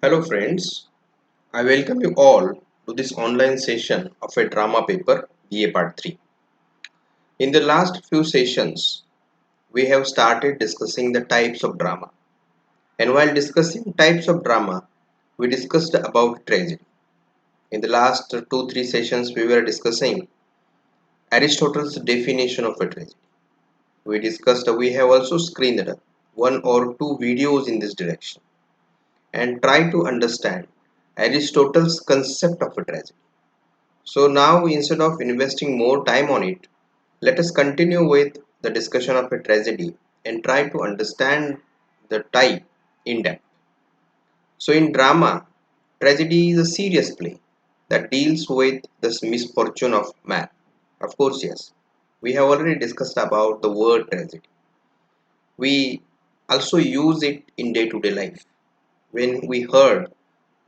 Hello friends, I welcome you all to this online session of a drama paper BA Part 3. In the last few sessions, we have started discussing the types of drama. And while discussing types of drama, we discussed about tragedy. In the last 2-3 sessions, we were discussing Aristotle's definition of a tragedy. We have also screened one or two videos in this direction and try to understand Aristotle's concept of a tragedy. So now instead of investing more time on it, let us continue with the discussion of a tragedy and try to understand the type in depth. So in drama, tragedy is a serious play that deals with the misfortune of man. Of course, yes. We have already discussed about the word tragedy. We also use it in day-to-day life. When we heard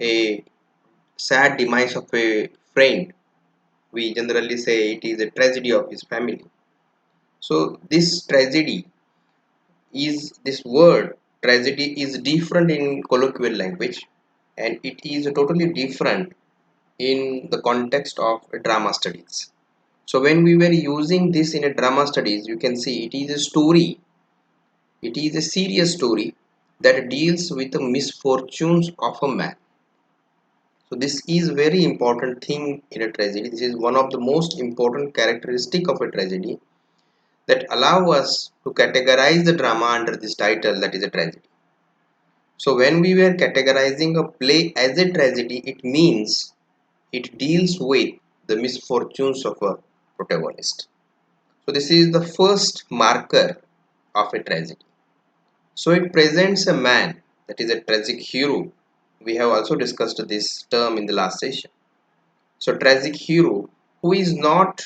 a sad demise of a friend, we generally say it is a tragedy of his family. So this word tragedy is different in colloquial language, and it is totally different in the context of drama studies. So when we were using this in a drama studies, you can see it is a story. It is a serious story that deals with the misfortunes of a man. So this is very important thing in a tragedy. This is one of the most important characteristic of a tragedy that allow us to categorize the drama under this title, that is a tragedy. So when we were categorizing a play as a tragedy, it means it deals with the misfortunes of a protagonist. So this is the first marker of a tragedy. So it presents a man, that is a tragic hero. We have also discussed this term in the last session. So tragic hero who is not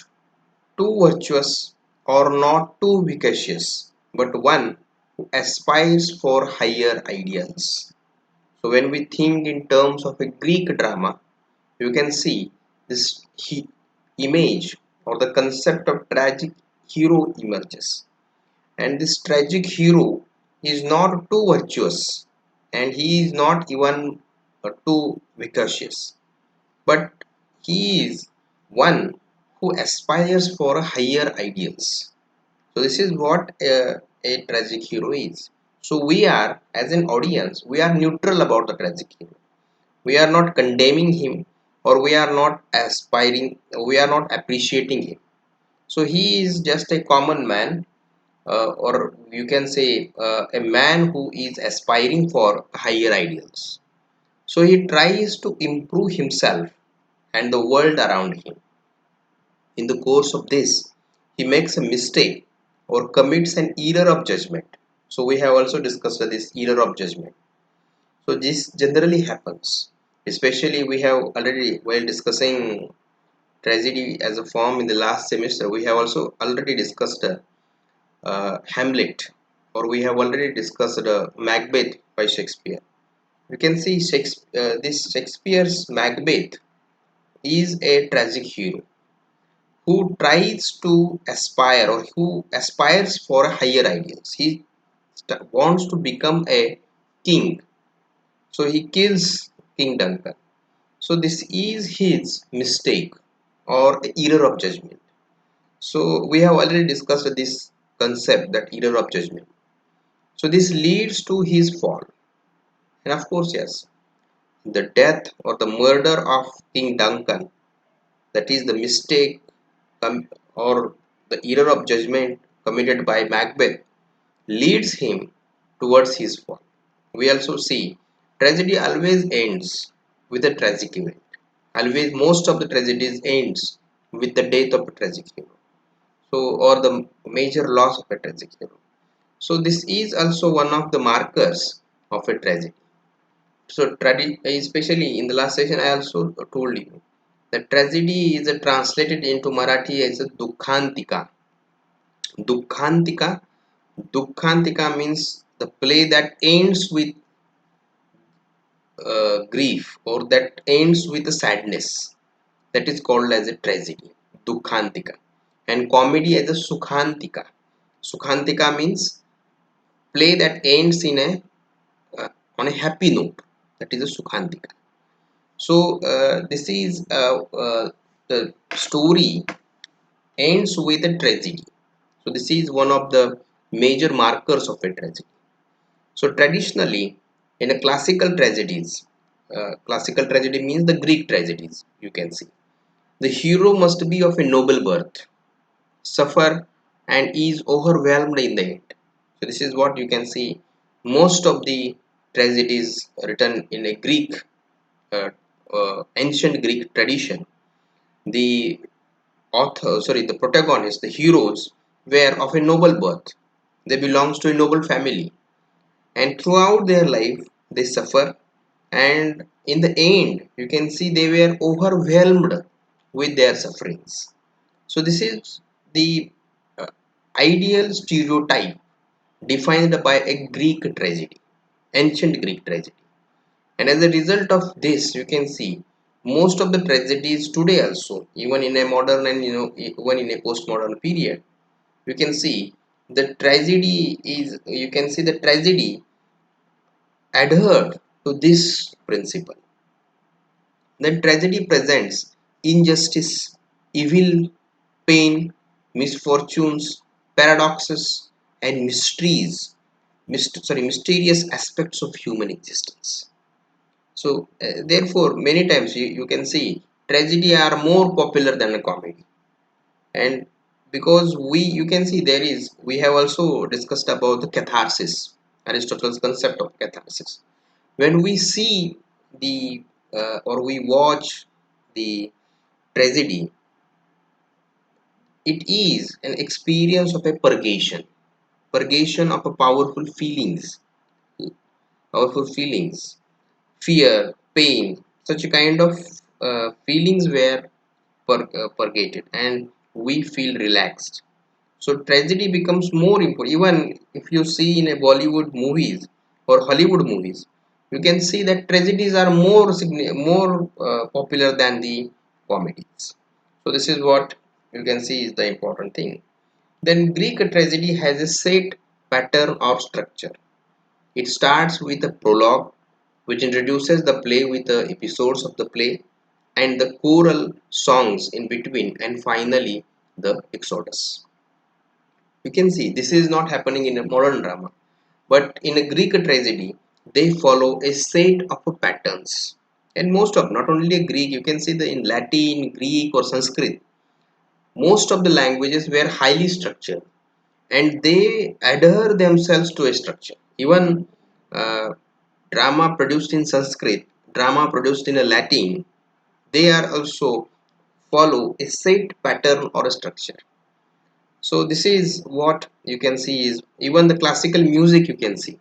too virtuous or not too vicious, but one who aspires for higher ideals. So when we think in terms of a Greek drama, you can see this image or the concept of tragic hero emerges. And this tragic hero is not too virtuous and he is not even too vicious, but he is one who aspires for higher ideals. So this is what a tragic hero is. So we are, as an audience, we are neutral about the tragic hero. We are not condemning him, or we are not aspiring, we are not appreciating him. So he is just a common man, or you can say a man who is aspiring for higher ideals. So he tries to improve himself and the world around him. In the course of this, he makes a mistake or commits an error of judgment. So we have also discussed this error of judgment. So this generally happens. Especially we have already, while discussing tragedy as a form in the last semester, we have also already discussed Hamlet, or we have already discussed Macbeth by Shakespeare. You can see this Shakespeare's Macbeth is a tragic hero who tries to aspire, or who aspires for higher ideals. He wants to become a king, so he kills King Duncan. So this is his mistake or error of judgment. So we have already discussed this concept, that error of judgment. So this leads to his fall. And of course, yes, the death or the murder of King Duncan, that is the mistake or the error of judgment committed by Macbeth, leads him towards his fall. We also see tragedy always ends with a tragic event. Always, most of the tragedies ends with the death of a tragic hero. So, or the major loss of a tragic hero. So, this is also one of the markers of a tragedy. So, especially in the last session, I also told you that tragedy is translated into Marathi as a Dukhantika. Dukhantika. Dukhantika means the play that ends with grief, or that ends with a sadness. That is called as a tragedy. Dukhantika. And comedy as a Sukhantika. Sukhantika means play that ends in a on a happy note. that is a Sukhantika. So this is the story ends with a tragedy. So this is one of the major markers of a tragedy. So traditionally, in a classical tragedy means the Greek tragedies, you can see, the hero must be of a noble birth, suffer, and is overwhelmed in the end. So this is what you can see. Most of the tragedies written in a ancient Greek tradition, the the protagonists, the heroes, were of a noble birth. They belongs to a noble family, and throughout their life they suffer, and in the end you can see they were overwhelmed with their sufferings. So this is the uh, ideal stereotype defined by a Greek tragedy, ancient Greek tragedy. And as a result of this, you can see most of the tragedies today also, even in a modern and even in a postmodern period, you can see the tragedy adhered to this principle. The tragedy presents injustice, evil, pain, misfortunes, paradoxes, and mysterious aspects of human existence. So, therefore, many times you can see tragedy are more popular than a comedy. And because you can see we have also discussed about the catharsis, Aristotle's concept of catharsis. When we see the or we watch the tragedy, it is an experience of a purgation of a powerful feelings, fear, pain, such a kind of feelings were purgated, and we feel relaxed. So tragedy becomes more important. Even if you see in a Bollywood movies or Hollywood movies, you can see that tragedies are more popular than the comedies. So this is what you can see is the important thing. Then Greek tragedy has a set pattern or structure. It starts with a prologue, which introduces the play with the episodes of the play and the choral songs in between, and finally the exodus. You can see this is not happening in a modern drama, but in a Greek tragedy, they follow a set of patterns. And most of, not only a Greek, you can see the in Latin, Greek, or Sanskrit, most of the languages were highly structured, and they adhere themselves to a structure. Even uh, drama produced in Sanskrit, drama produced in a Latin, they are also follow a set pattern or a structure. So this is what you can see is even the classical music you can see.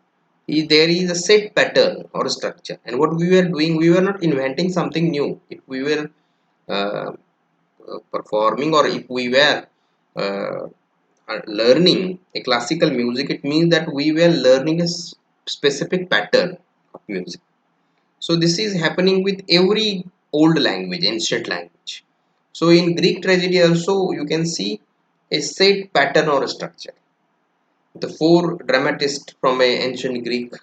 There is a set pattern or a structure, and what we were doing, we were not inventing something new. If we were uh, performing, or if we were uh, learning a classical music, it means that we were learning a specific pattern of music. So this is happening with every old language, ancient language. So in Greek tragedy also you can see a set pattern or a structure. The four dramatists from a ancient Greek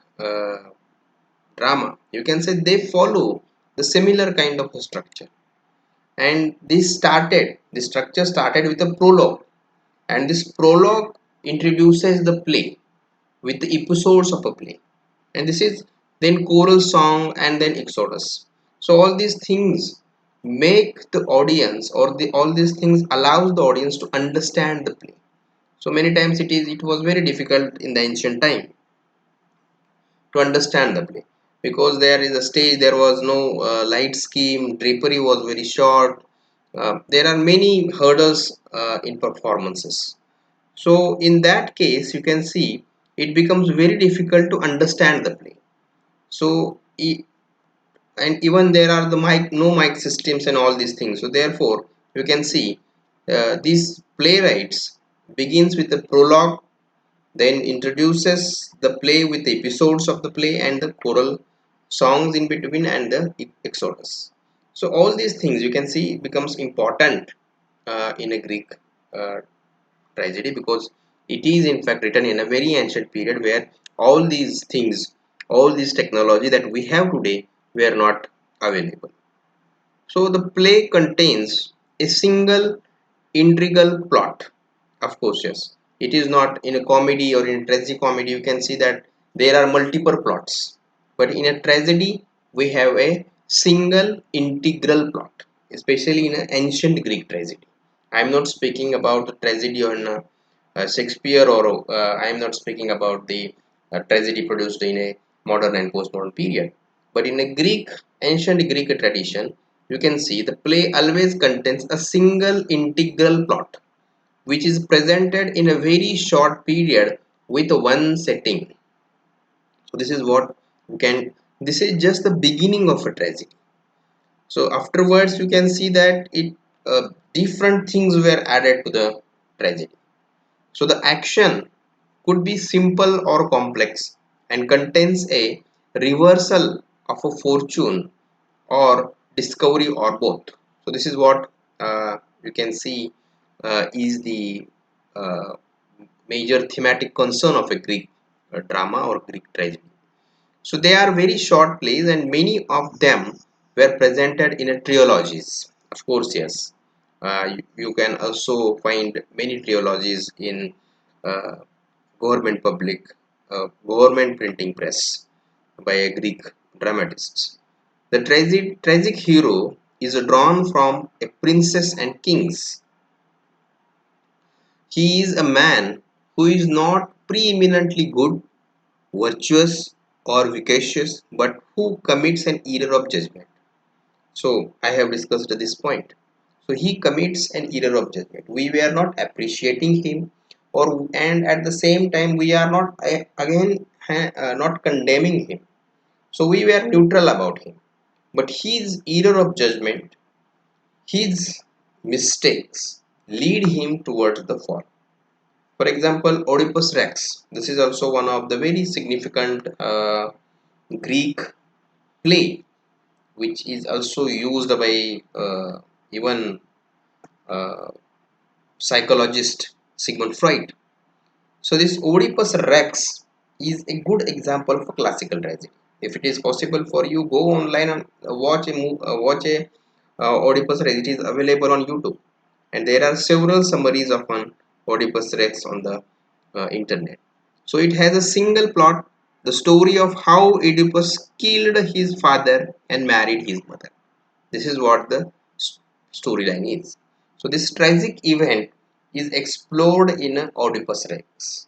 drama, you can say they follow the similar kind of a structure. And the structure started with a prologue, and this prologue introduces the play with the episodes of a play, and this is then choral song and then exodus. So all these things make the audience, or all these things allows the audience to understand the play. So many times it was very difficult in the ancient time to understand the play, because there is a stage, there was no light scheme, drapery was very short. There are many hurdles in performances. So in that case you can see it becomes very difficult to understand the play. So and even there are the no mic systems and all these things. So therefore you can see these playwrights begins with the prologue, then introduces the play with the episodes of the play and the choral songs in between and the exodus. So all these things you can see becomes important in a Greek uh, tragedy, because it is in fact written in a very ancient period where all these things All this technology that we have today were not available. So the play contains a single integral plot. Of course, yes. It is not in a comedy or in a tragicomedy. You can see that there are multiple plots. But in a tragedy, we have a single integral plot, especially in an ancient Greek tragedy. I am not speaking about the tragedy on Shakespeare, or I am not speaking about the tragedy produced in a modern and postmodern period. But in a ancient Greek tradition, you can see the play always contains a single integral plot, which is presented in a very short period with one setting. So this is what you can. This is just the beginning of a tragedy. So afterwards, you can see that different things were added to the tragedy. So the action could be simple or complex and contains a reversal of a fortune or discovery or both. So this is what you can see is the uh, major thematic concern of a Greek drama or Greek tragedy. So they are very short plays, and many of them were presented in a trilogies. Of course, yes. You can also find many trilogies in uh, government public, government printing press by a Greek dramatist. The tragic hero is drawn from a princess and kings. He is a man who is not preeminently good, virtuous, or vicious, but who commits an error of judgment. So I have discussed this point. So he commits an error of judgment. We were not appreciating him, and at the same time we are not again not condemning him. So we were neutral about him. But his error of judgment, his mistakes, lead him towards the fall. For example, Oedipus Rex. This is also one of the very significant Greek play, which is also used by even uh, psychologist Sigmund Freud. So this Oedipus Rex is a good example of a classical tragedy. If it is possible for you, go online and watch a Oedipus Rex. It is available on YouTube, and there are several summaries of an Oedipus Rex on the internet. So it has a single plot: the story of how Oedipus killed his father and married his mother. This is what the storyline is. So this tragic event is explored in Oedipus Rex.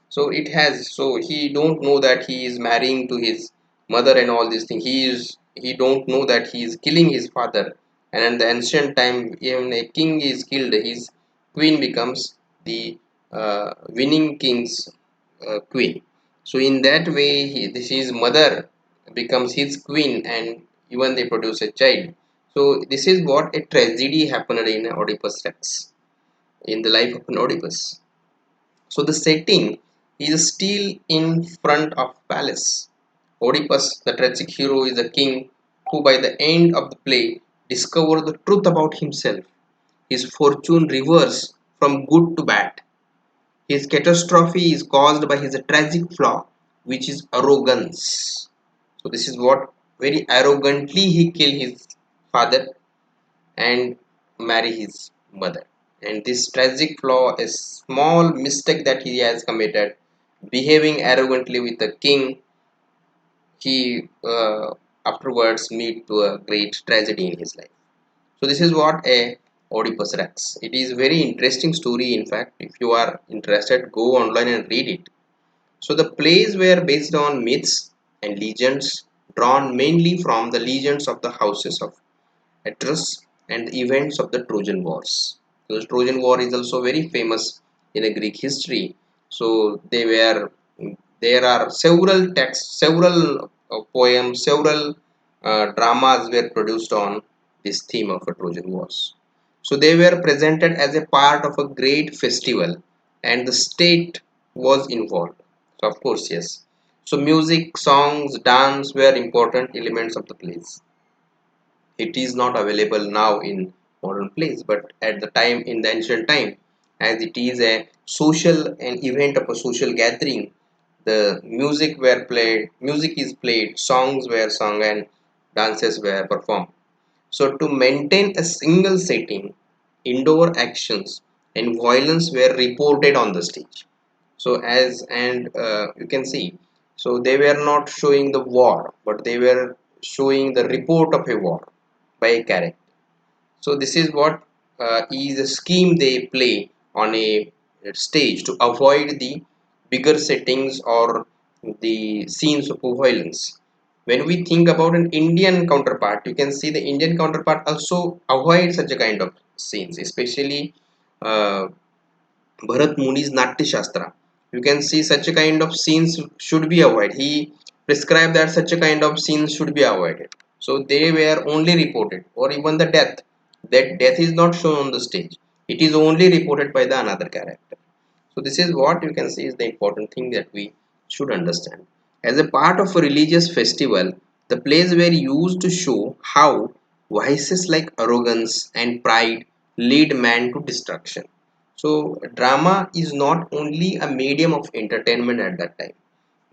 So it has, so he don't know that he is marrying to his mother and all these things. He don't know that he is killing his father. And in the ancient time, even a king is killed, his queen becomes the winning king's queen. So in that way, his mother becomes his queen, and even they produce a child. So this is what a tragedy happened in Oedipus Rex, in the life of an Oedipus. So the setting is still in front of palace. Oedipus, the tragic hero, is a king who by the end of the play discovers the truth about himself. His fortune reverses from good to bad. His catastrophe is caused by his tragic flaw, which is arrogance. So this is what very arrogantly he killed his father and marry his mother. And this tragic flaw, a small mistake that he has committed, behaving arrogantly with the king, he afterwards meet to a great tragedy in his life. So this is what a Oedipus Rex. It is very interesting story. In fact, if you are interested, go online and read it. So the plays were based on myths and legends, drawn mainly from the legends of the houses of address and the events of the Trojan Wars. So the Trojan War is also very famous in a Greek history. So there are several texts, several poems, several dramas were produced on this theme of a Trojan Wars. So they were presented as a part of a great festival, and the state was involved. So of course, yes. So music, songs, dance were important elements of the plays. It is not available now in modern plays, but at the time, in the ancient time, as it is a social, an event of a social gathering, The music is played, songs were sung, and dances were performed. So to maintain a single setting, indoor actions and violence were reported on the stage. So as and you can see, so they were not showing the war, but they were showing the report of a war by a character. So this is what is a scheme they play on a stage to avoid the bigger settings or the scenes of violence. When we think about an Indian counterpart, you can see the Indian counterpart also avoid such a kind of scenes, especially uh, Bharat Muni's Natya Shastra. You can see such a kind of scenes should be avoided. He prescribed that such a kind of scenes should be avoided. So they were only reported, or even the death. That death is not shown on the stage. It is only reported by the another character. So this is what you can see is the important thing that we should understand. As a part of a religious festival, the plays were used to show how vices like arrogance and pride lead man to destruction. So drama is not only a medium of entertainment at that time.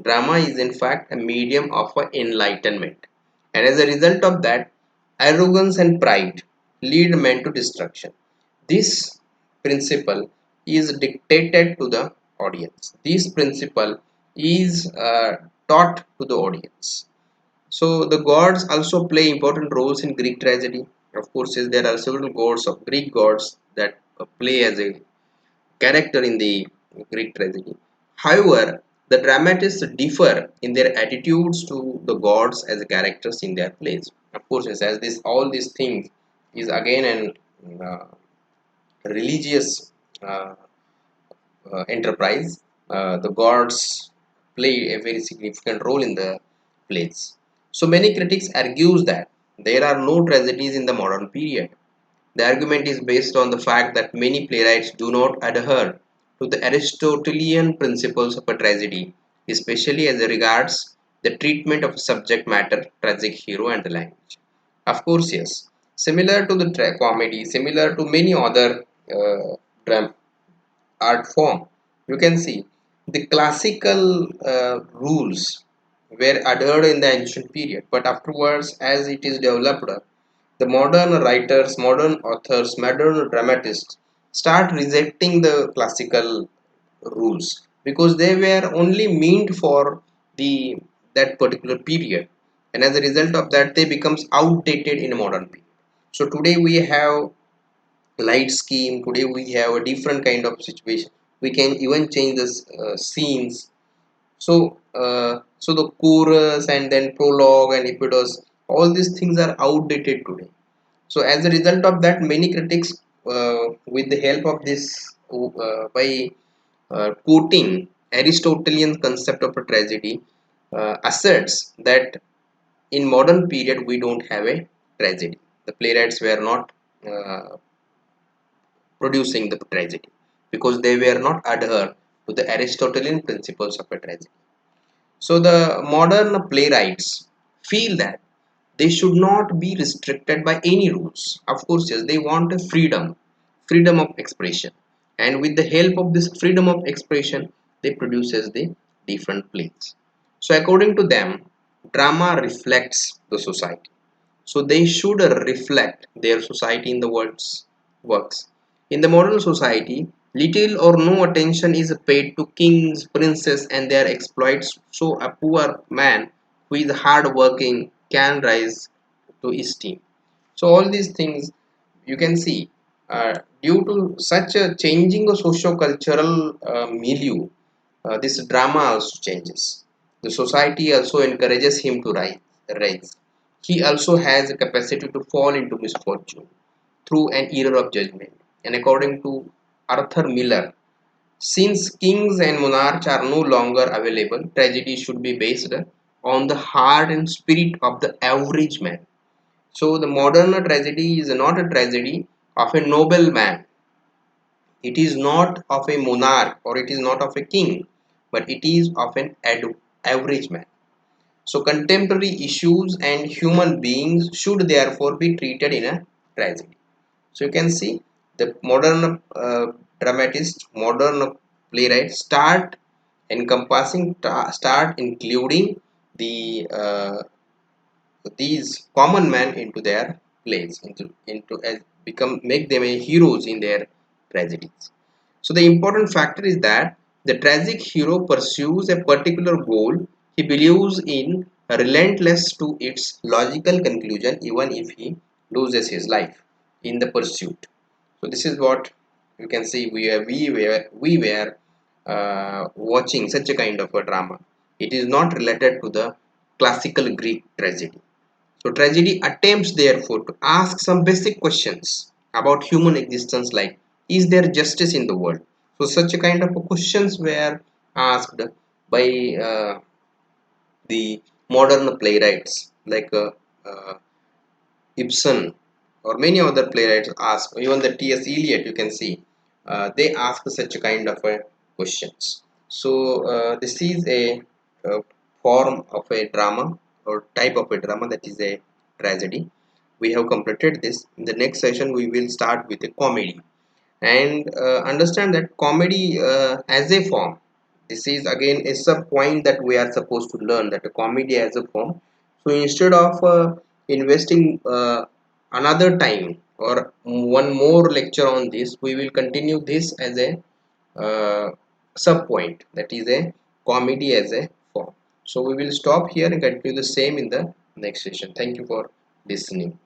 Drama is in fact a medium of enlightenment. And as a result of that, arrogance and pride lead men to destruction. This principle is dictated to the audience. This principle is taught to the audience. So the gods also play important roles in Greek tragedy. Of course, yes, there are several gods of Greek gods that play as a character in the Greek tragedy. However, the dramatists differ in their attitudes to the gods as characters in their plays. Of course, yes, as this all these things is again an religious uh, enterprise. The gods play a very significant role in the plays. So many critics argues that there are no tragedies in the modern period. The argument is based on the fact that many playwrights do not adhere to the Aristotelian principles of a tragedy, especially as regards the treatment of subject matter, tragic hero, and the language. Of course, yes. Similar to the comedy, similar to many other dram art form, you can see the classical rules were adhered in the ancient period, but afterwards as it is developed, the modern writers, modern authors, modern dramatists start rejecting the classical rules because they were only meant for the that particular period, and as a result of that they becomes outdated in a modern period. So today we have light scheme. Today we have a different kind of situation. We can even change the scenes. So the chorus and then prologue and epidos, all these things are outdated today. So as a result of that, many critics, with the help of this, by quoting Aristotelian concept of a tragedy, asserts that in modern period we don't have a tragedy. The playwrights were not uh, producing the tragedy because they were not adhere to the Aristotelian principles of a tragedy. So the modern playwrights feel that they should not be restricted by any rules. Of course, yes, they want a freedom, freedom of expression, and with the help of this freedom of expression, they produces the different plays. So according to them, drama reflects the society, so they should reflect their society in the works. In the modern society, little or no attention is paid to kings, princes, and their exploits, so a poor man who is hard working can rise to esteem. So all these things you can see, due to such a changing of socio-cultural milieu, this drama also changes. The society also encourages him to rise. He also has a capacity to fall into misfortune through an error of judgment. And according to Arthur Miller, since kings and monarchs are no longer available, tragedy should be based on the heart and spirit of the average man. So the modern tragedy is not a tragedy of a noble man. It is not of a monarch or it is not of a king, but it is of an average man. So contemporary issues and human beings should therefore be treated in a tragedy. So you can see the modern dramatists, modern playwrights start encompassing start including the these common man into their plays, into as become make them a heroes in their tragedies. So the important factor is that the tragic hero pursues a particular goal he believes in, relentless to its logical conclusion even if he loses his life in the pursuit. So this is what you can see. We were watching such a kind of a drama. It is not related to the classical Greek tragedy. So tragedy attempts therefore to ask some basic questions about human existence, like is there justice in the world? So such a kind of questions were asked by the modern playwrights like Ibsen or many other playwrights ask, even the T.S. Eliot, you can see, they ask such a kind of a questions. So this is a form of a drama or type of a drama, that is a tragedy. We have completed this. In the next session, we will start with a comedy and understand that comedy as a form. This is again a sub point that we are supposed to learn, that a comedy as a form. So instead of investing another time or one more lecture on this, we will continue this as a sub point, that is a comedy as a form. So we will stop here and continue the same in the next session. Thank you for listening.